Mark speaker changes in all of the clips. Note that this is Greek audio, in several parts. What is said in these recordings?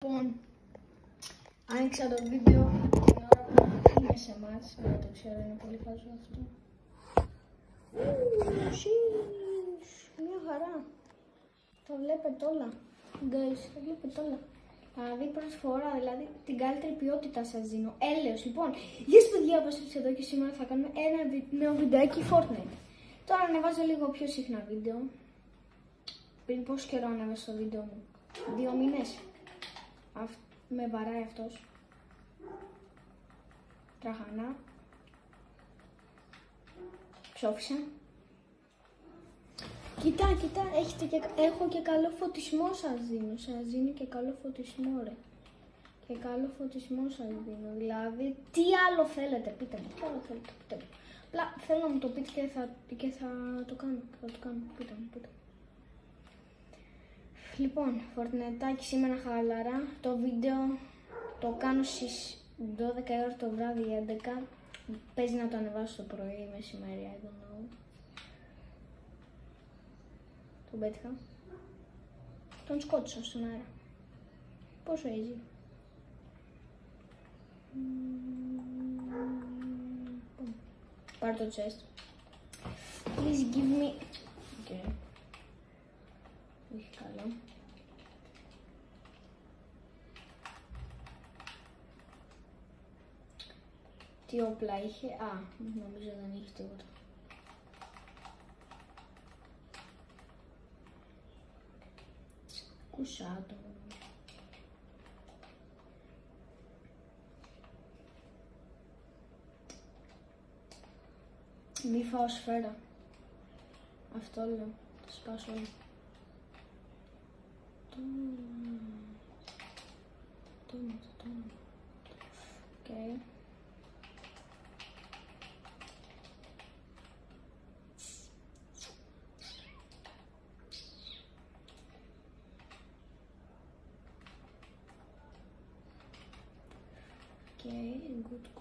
Speaker 1: Λοιπόν, άνοιξα το βίντεο την ώρα που είναι σε εμάς, δεν το ξέρω, είναι πολύ χαζό αυτό. Μια χαρά. Το βλέπετε όλα, guys, το βλέπετε όλα. Δηλαδή πρώτη φορά, δηλαδή την καλύτερη ποιότητα σας δίνω. Έλεος, λοιπόν, γεια σας παιδιά, Παστρίτης εδώ και σήμερα θα κάνουμε ένα νέο βιντεάκι Fortnite. Τώρα ανεβάζω λίγο πιο συχνά βίντεο. Πριν πόσο καιρό ανέβασα το βίντεο μου? 2 μήνες. Με βαράει αυτός. Τραχανά. Ψόφισα. Κοιτά, έχω και καλό φωτισμό σας δίνω. Σας δίνω και καλό φωτισμό, ρε. Και καλό φωτισμό σας δίνω. Δηλαδή, τι άλλο θέλετε, πείτε μου. Τι άλλο θέλετε, πείτε μου. Απλά θέλω να μου το πείτε και θα το κάνω. Πείτε μου. Λοιπόν, Fortniteάκι σήμερα χαλαρά. Το βίντεο το κάνω στις 12 ώρα το βράδυ, 11. Παίζει να το ανεβάσω το πρωί, μεσημέρι, I don't know. Τον πέτυχα. Τον σκότωσα στον αέρα. Πόσο easy. Πάρε το chest. Please give me... Okay. Όχι καλό. Τι όπλα είχε? Α, νομίζω δεν είχε τίποτα. Κουσάτο. Μη φάω σφαίρα. Αυτό λέω. Το σπάσω όλο. Okay.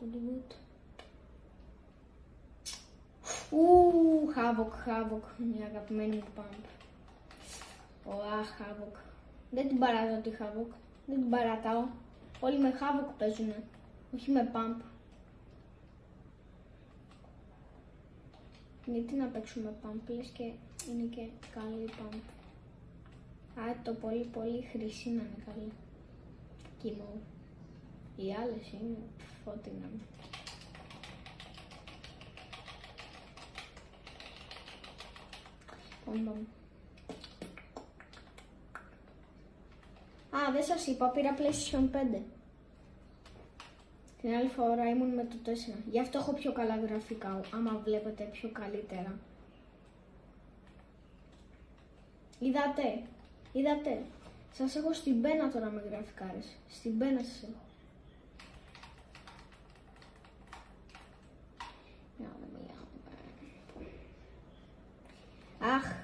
Speaker 1: Good. Havoc, μια αγαπημένη μου pump. Havoc. Δεν την παράζω τη Havoc, δεν την παρατάω. Όλοι με Havoc παίζουνε, όχι με pump. Γιατί να παίξουμε pump, λες και είναι και καλή pump. Το πολύ χρυσή να είναι καλή. Κοιμό. Οι άλλες είναι φώτινα. Δεν σας είπα, πήρα PlayStation 5. Την άλλη φορά ήμουν με το 4. Γι' αυτό έχω πιο καλά γραφικά, άμα βλέπετε πιο καλύτερα. Είδατε. Σας έχω στην πένα τώρα με γραφικάρες. Στην πένα σας έχω.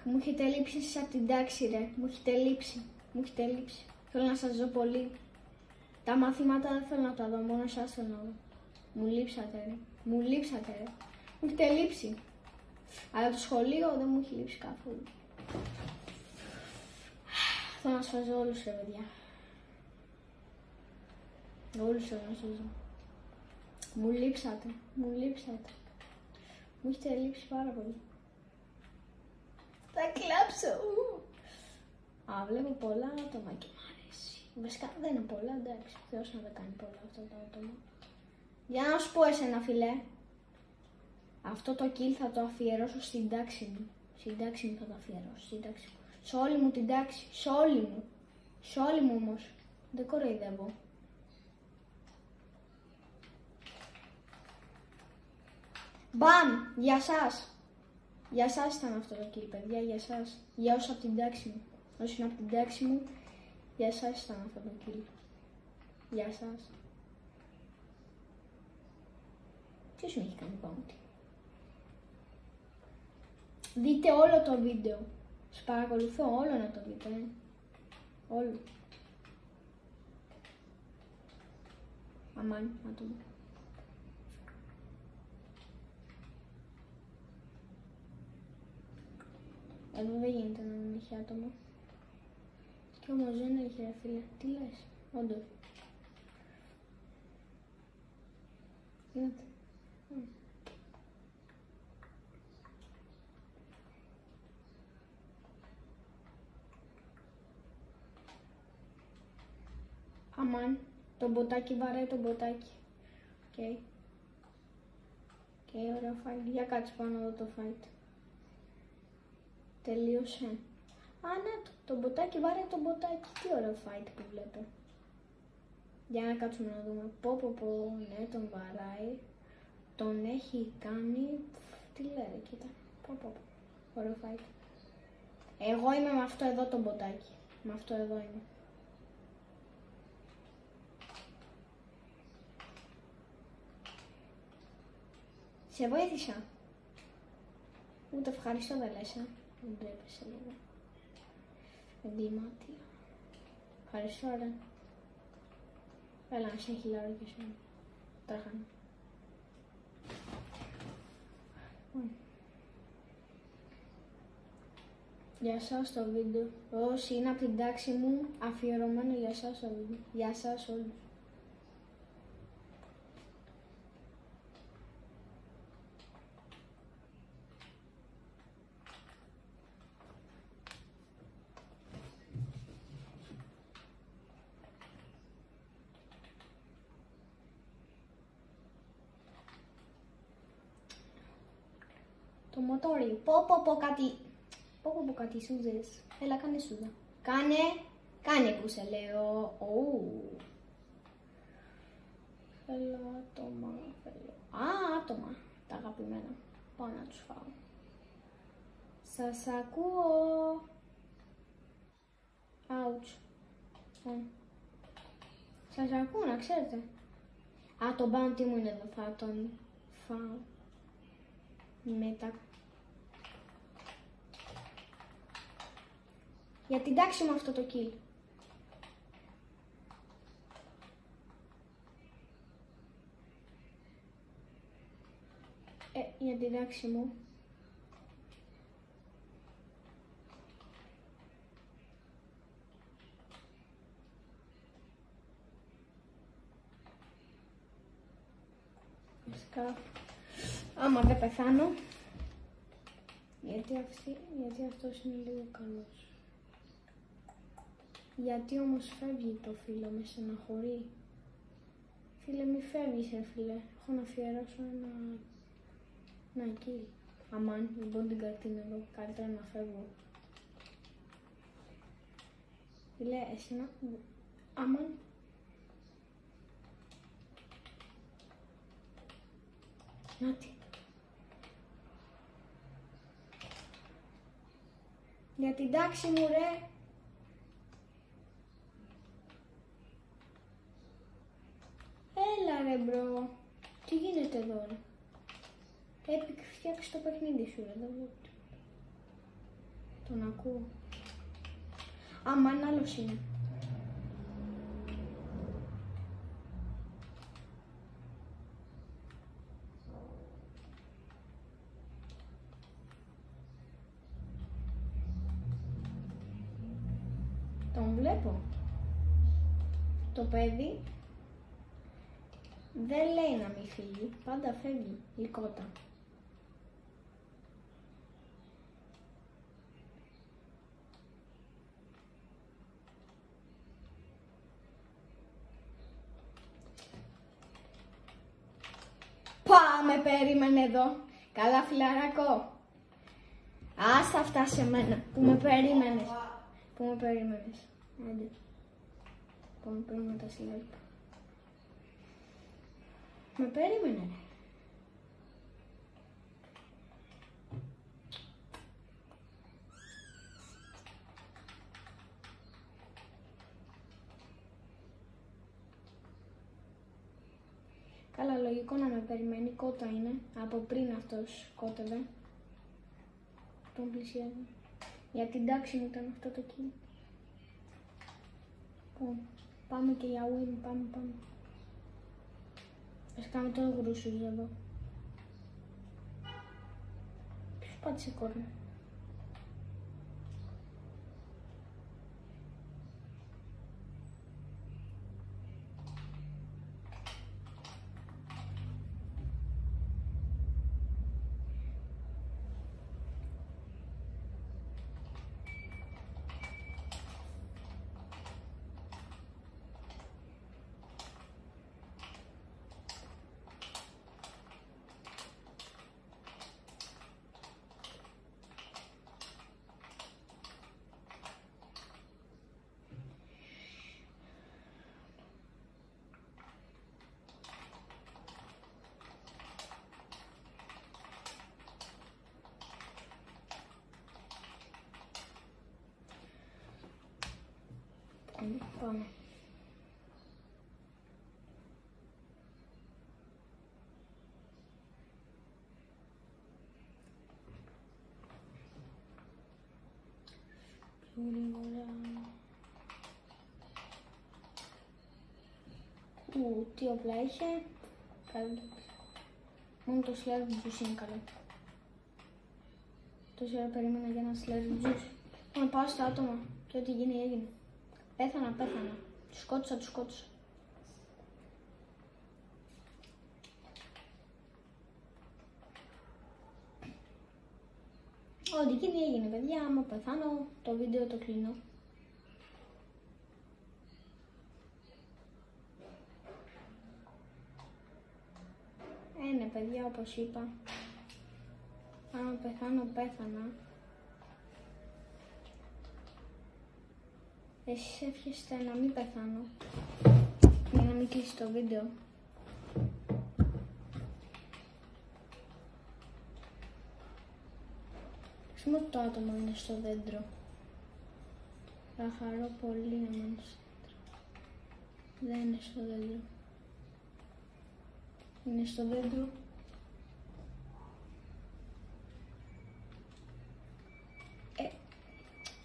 Speaker 1: Μου έχετε λείψει εσείς από την τάξη, ρε. Μου έχετε λείψει. Θέλω να σας δω πολύ. Τα μαθήματα δεν θέλω να τα δω, μόνο εσάς θέλω να δω. Μου λείψατε, ρε. Μου έχετε λείψει. Αλλά το σχολείο δεν μου έχει λείψει καθόλου. Θέλω να σας δω όλους, ρε παιδιά. Όλους θέλω να σας δω. Μου λείψατε. Μου έχετε λείψει πάρα πολύ. Θα κλάψω. Βλέπω πολλά άτομα και μ' αρέσει. Βασικά δεν είναι πολλά, εντάξει. Θεός να δεν κάνει πολλά αυτό το άτομο. Για να σου πω εσένα, φιλέ. Αυτό το kill θα το αφιερώσω στην τάξη μου. Στην τάξη μου θα το αφιερώσω. Σε όλη μου την τάξη. Σε όλη μου όμως. Δεν κοροϊδεύω. Μπαμ! Για σας! Για σας ήταν αυτό το kill, παιδιά, για σας. Για όσους από την τάξη μου. Όσοι είναι από την τάξη μου, για σας ήταν αυτό το kill. Για σας. Ποιος με έχει κάνει bounty? Δείτε όλο το βίντεο. Σας παρακολουθώ όλο να το δείτε. Όλο. Αμάν, άτομο. Εδώ δεν γίνεται να μην έχει άτομο. Κι όμως δεν έχει, ρε φίλε. Τι λες? όντως. Γίνεται. Αμάν, το μποτάκι βαράει το μποτάκι. Οκ. Οκ, ωραίο fight. Για κάτσε πάνω εδώ το fight. Τελείωσε. Α, ναι, το μποτάκι βάρε το μποτάκι. Τι ωραίο fight που βλέπω. Για να κάτσουμε να δούμε. Πω, ναι, τον βαράει. Τον έχει κάνει. Τι λέει, κοίτα. Πω. Ωραίο fight. Εγώ είμαι με αυτό εδώ το μποτάκι. Με αυτό εδώ είμαι. Σε βοήθησα. Ούτε ευχαριστώ δεν λες, δεν τρέπεσαι λίγο. Εγκλημάτια. Ευχαριστώ, ρε. Έλα, να σε χιλιάρω και εσύ. Τράχανε. Για σας το βίντεο. Όσοι είναι από την τάξη μου, αφιερωμένο για σας το βίντεο. Για σας όλους. Το μοτόρι. Πω κάτι. Πω κάτι σούζες. Έλα, κάνε σούζα. Κάνε που σε λέω. Θέλω άτομα. Άτομα. Τα αγαπημένα. Πάω να τους φάω. Σας ακούω. Άουτς. Σας ακούω, να ξέρετε. Α, το bounty μου είναι εδώ. Θα τον φάω. Μετά. Για την τάξη μου αυτό το kill. Για την τάξη μου. Φυσικά. Άμα δεν πεθάνω. Γιατί αυτός είναι λίγο καλός. Γιατί όμως φεύγει το φίλο, με στεναχωρεί. Φίλε, μη φεύγεις, φίλε. Έχω να αφιερώσω ένα kill. Αμάν, η bodyguard είναι εδώ. Καλύτερα να φεύγω. Φίλε, εσύ να... Αμάν. Νάτι. Για την τάξη μου, ρε. Έλα, ρε, μπρο. Τι γίνεται εδώ, ρε. Epic, φτιάξε το παιχνίδι σου, ρε. Δεν βλέπω. Τον ακούω. Αμάν, άλλος είναι. Τον βλέπω. Το παιδί δεν λέει να μην φύγει, πάντα φεύγει η κότα. Πάμε, περίμενε εδώ. Καλά, φιλαράκο. Άστα αυτά σε μένα που με περίμενες. Άντε. Πάμε πριν με τα σιλάρια. Με περίμενε. Καλά, λογικό να με περιμένει. Κότα είναι. Από πριν αυτός κότευε. Τον πλησιάζει. Για την τάξη μου ήταν αυτό το kill. Πάμε και για win. Πάμε. Ας κάνουμε το γρούσους εδώ. Ποιος πάτησε κόρνο. Πάμε. Πιο γρήγορα. Τι όπλα είχε. Καλό. Μόνο το Slurp Juice είναι καλό. Τόση ώρα περίμενα για ένα Slurp Juice. Να πάω στα άτομα και ό,τι γίνει έγινε. Πέθανα. Τους σκότωσα. Ό,τι γίνει έγινε, παιδιά. Άμα πεθάνω, το βίντεο το κλείνω. Ναι, παιδιά, όπως είπα. Άμα πεθάνω, πέθανα. Εσείς εύχεστε να μην πεθάνω. Για να μην κλείσει το βίντεο. Μόνο το άτομο είναι στο δέντρο. Θα χαρώ πολύ να είναι στο δέντρο. Δεν είναι στο δέντρο. Είναι στο δέντρο.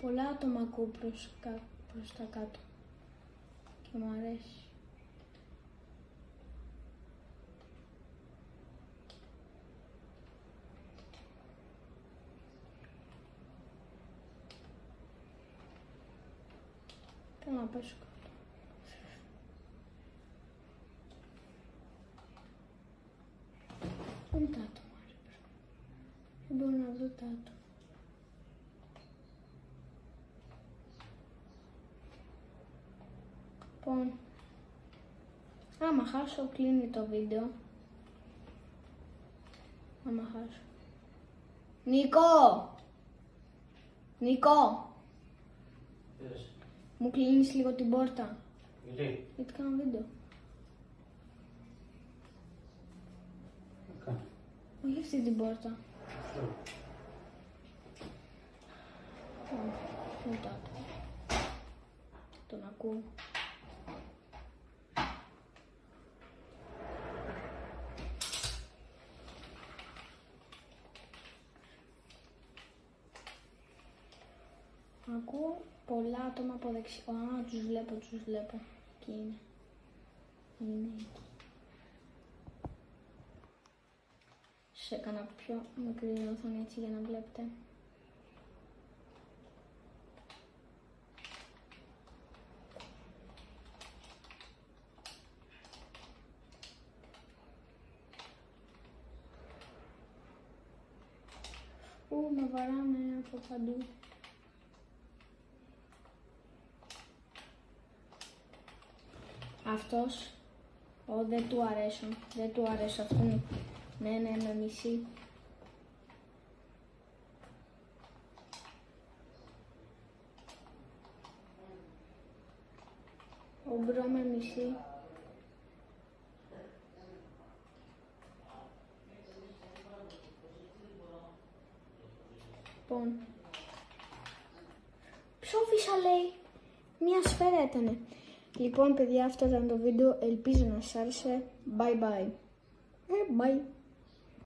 Speaker 1: Πολλά άτομα ακούω προς τα κάτω. Και μου αρέσει. Θέλω να πέσω κάτω. Δεν τα άτομα, ρε. Δεν μπορώ να δω τα άτομα. Λοιπόν, άμα χάσω κλείνει το βίντεο. Άμα χάσω. Νίκο!
Speaker 2: Yes.
Speaker 1: Μου κλείνεις λίγο την πόρτα.
Speaker 2: Γιατί
Speaker 1: κάνω βίντεο. Όχι αυτή την πόρτα. Ούτε τον ακούω. Ακούω πολλά άτομα από δεξιά. Α, τους βλέπω. Εκεί είναι. Είναι εκεί. Σε έκανα πιο μικρή οθόνη έτσι για να βλέπετε. Με βαράνε από παντού. Αυτός, δεν του αρέσω αυτόν. Ναι, με μισή. Ο μπρο με μισή. Λοιπόν, ψόφισα λέει, μία σφαίρα ήτανε. Λοιπόν παιδιά, αυτό ήταν το βίντεο, ελπίζω να σας άρεσε. Bye bye. Bye.